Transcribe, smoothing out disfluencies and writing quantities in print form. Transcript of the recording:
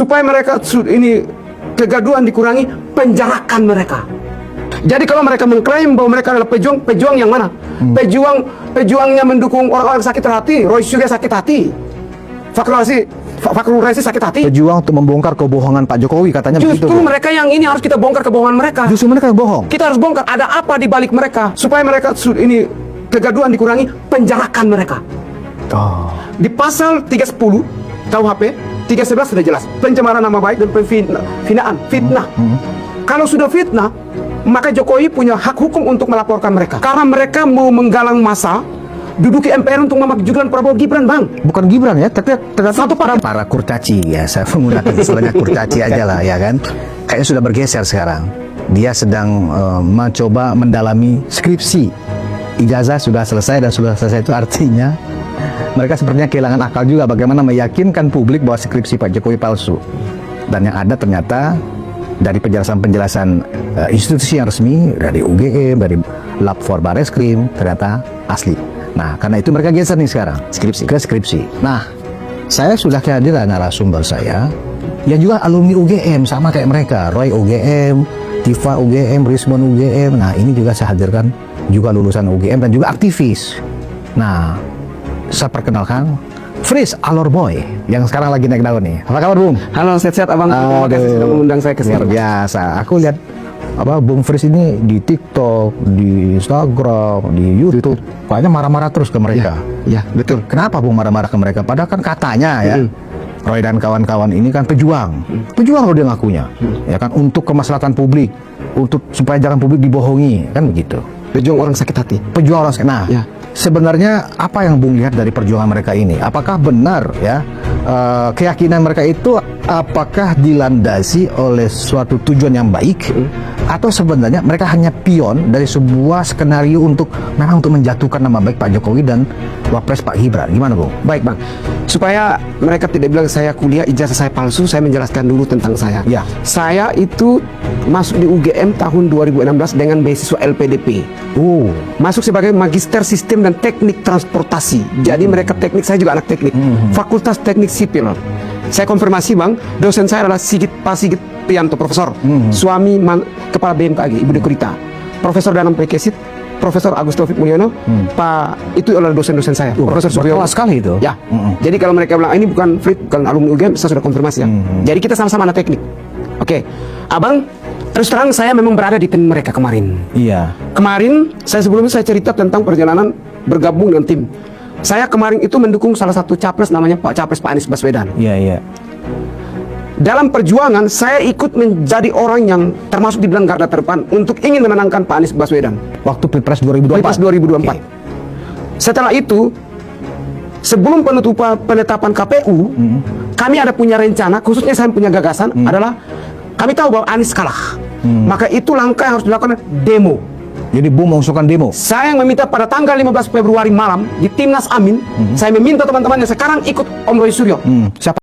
supaya mereka ini kegaduhan dikurangi, penjarakan mereka. Jadi kalau mereka mengklaim bahwa mereka adalah pejuang, pejuang yang mana? Pejuangnya mendukung orang-orang sakit hati, Roy Suryo sakit hati, Fakrul Razi sakit hati. Pejuang untuk membongkar kebohongan Pak Jokowi katanya. Justru begitu, mereka yang ini harus kita bongkar kebohongan mereka. Justru mereka yang bohong. Kita harus bongkar ada apa di balik mereka supaya mereka ini kegaduhan dikurangi, penjarakan mereka. Di pasal 310 KUHP 311 sudah jelas pencemaran nama baik dan penghinaan, fitnah. Kalau sudah fitnah, maka Jokowi punya hak hukum untuk melaporkan mereka karena mereka mau menggalang massa duduki MPR untuk memajukan Prabowo Gibran, Bang. Bukan Gibran ya, ternyata Satu para kurcaci ya, saya menggunakan istilahnya kurcaci aja lah ya kan. Kayaknya sudah bergeser sekarang. Dia sedang mencoba mendalami skripsi. Ijazah sudah selesai, dan sudah selesai itu artinya mereka sepertinya kehilangan akal juga bagaimana meyakinkan publik bahwa skripsi Pak Jokowi palsu. Dan yang ada ternyata dari penjelasan-penjelasan institusi yang resmi, dari UGM, dari Lab 4 Bareskrim, ternyata asli. Nah, karena itu mereka geser nih sekarang ke skripsi. Nah, saya sudah kehadiran narasumber saya yang juga alumni UGM, sama kayak mereka. Roy UGM, Tifa UGM, Rismon UGM. Nah, ini juga saya hadirkan juga lulusan UGM dan juga aktivis. Nah, saya perkenalkan Fris Alorboy yang sekarang lagi naik daun nih. Apa kabar, Bung? Halo, sehat-sehat Abang. Terima kasih sudah mengundang saya ke sini. Luar biasa. Aku lihat Bung Fris ini di TikTok, di Instagram, di YouTube, kayaknya marah-marah terus ke mereka. Ya, betul. Kenapa Bung marah-marah ke mereka? Padahal kan katanya ya, Roy dan kawan-kawan ini kan pejuang. Pejuang loh dia ngakunya. Ya kan, untuk kemaslahatan publik, untuk supaya jangan publik dibohongi, kan begitu. Pejuang orang sakit hati. Pejuang orang sakit. Nah, ya. Sebenarnya apa yang Bung lihat dari perjuangan mereka ini? Apakah benar ya keyakinan mereka itu apakah dilandasi oleh suatu tujuan yang baik, atau sebenarnya mereka hanya pion dari sebuah skenario untuk memang untuk menjatuhkan nama baik Pak Jokowi dan Wapres Pak Gibran? Gimana, Bung? Baik, Bang. Supaya mereka tidak bilang saya kuliah ijazah saya palsu, saya menjelaskan dulu tentang saya. Ya. Saya itu masuk di UGM tahun 2016 dengan beasiswa LPDP. Masuk sebagai magister sistem dan teknik transportasi. Jadi mereka teknik, saya juga anak teknik. Fakultas Teknik Sipil. Saya konfirmasi, Bang, dosen saya adalah Pak Sigit Prianto, profesor, suami kepala BMKG, Ibu Dekurita, Profesor Danang Pekesit, Profesor Agus Taufik Mulyono, Pak, itu adalah dosen-dosen saya. Profesor Suryo. Sekali itu. Ya. Jadi kalau mereka bilang ini bukan Frit, bukan alumni UGM, saya sudah konfirmasi ya. Jadi kita sama-sama anak teknik. Oke, Abang, terus terang saya memang berada di tim mereka kemarin. Iya. Kemarin sebelumnya saya cerita tentang perjalanan bergabung dengan tim. Saya kemarin itu mendukung salah satu capres namanya Pak Anies Baswedan. Iya. Dalam perjuangan saya ikut menjadi orang yang termasuk dibilang garda terdepan untuk ingin memenangkan Pak Anies Baswedan. Waktu Pilpres 2024. Pilpres 2024. Okay. Setelah itu, sebelum penetapan KPU, kami ada punya rencana, khususnya saya punya gagasan adalah kami tahu bahwa Anies kalah. Maka itu langkah yang harus dilakukan, demo. Jadi Bung mengusulkan demo. Saya yang meminta pada tanggal 15 Februari malam di Timnas Amin, saya meminta teman-teman yang sekarang ikut Om Roy Suryo. Siapa?